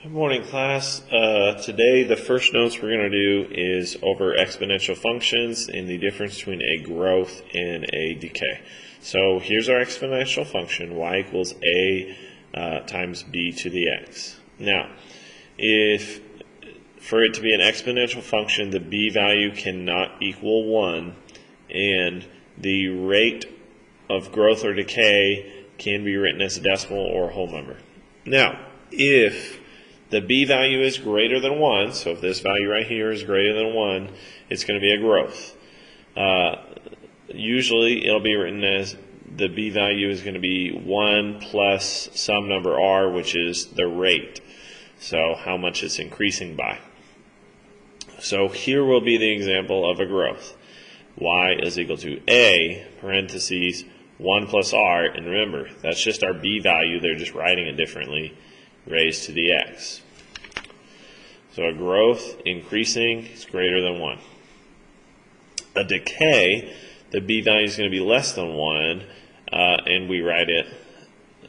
Good morning, class. Today the first notes we're going to do is over exponential functions and the difference between a growth and a decay. So here's our exponential function, y equals a times b to the x. Now, if for it to be an exponential function, the b value cannot equal 1, and the rate of growth or decay can be written as a decimal or a whole number. Now, if the b value is greater than 1, so if this value right here is greater than 1, it's going to be a growth. Usually it'll be written as the b value is going to be 1 plus some number r, which is the rate, so how much it's increasing by. So here will be the example of a growth. Y is equal to a, parentheses, 1 plus r, and remember, that's just our b value, they're just writing it differently, raised to the x. So a growth increasing is greater than 1. A decay, the b value is going to be less than 1, and we write it,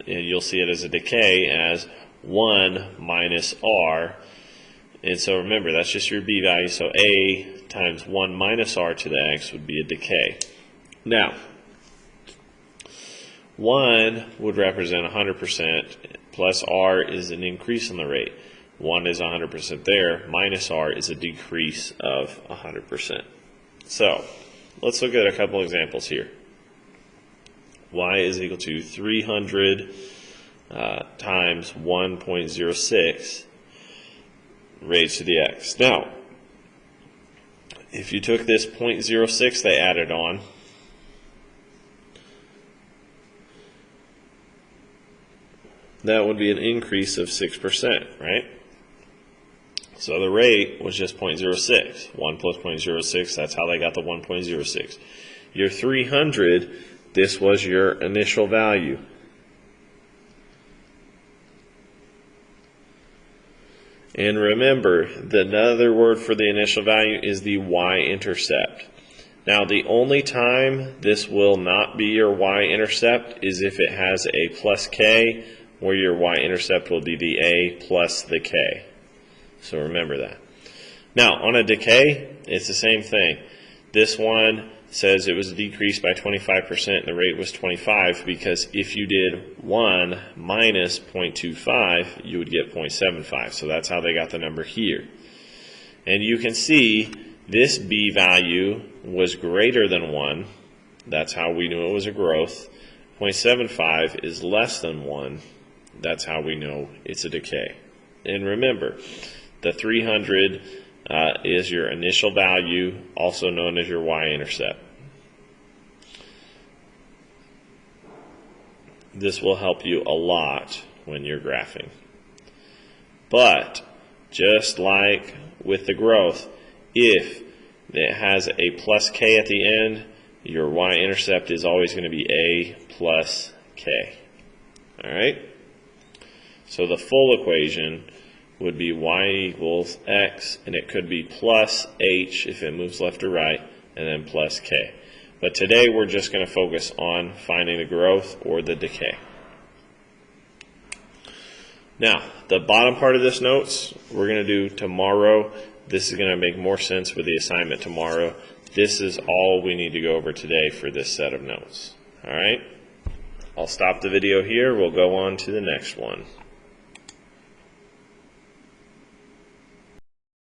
and you'll see it as a decay as 1 minus r. And so remember, that's just your b value, so a times 1 minus r to the x would be a decay. Now, 1 would represent 100%, plus r is an increase in the rate. 1 is 100% there, minus r is a decrease of 100%. So, let's look at a couple examples here. Y is equal to 300 times 1.06 raised to the x. Now, if you took this 0.06 they added on, that would be an increase of 6%, right? So the rate was just 0.06. 1 plus 0.06, that's how they got the 1.06. Your 300, this was your initial value. And remember, another word for the initial value is the y-intercept. Now, the only time this will not be your y-intercept is if it has a plus k, where your y-intercept will be the a plus the k. So remember that. Now, on a decay, it's the same thing. This one says it was decreased by 25% and the rate was 25, because if you did 1 minus 0.25, you would get 0.75. So that's how they got the number here. And you can see this b value was greater than 1. That's how we knew it was a growth. 0.75 is less than 1. That's how we know it's a decay. And remember, the 300 is your initial value, also known as your y-intercept. This will help you a lot when you're graphing. But, just like with the growth, if it has a plus k at the end, your y-intercept is always going to be a plus k. Alright? So the full equation would be y equals x, and it could be plus h if it moves left or right, and then plus k. But today we're just going to focus on finding the growth or the decay. Now, the bottom part of this notes we're going to do tomorrow. This is going to make more sense with the assignment tomorrow. This is all we need to go over today for this set of notes. Alright? I'll stop the video here. We'll go on to the next one.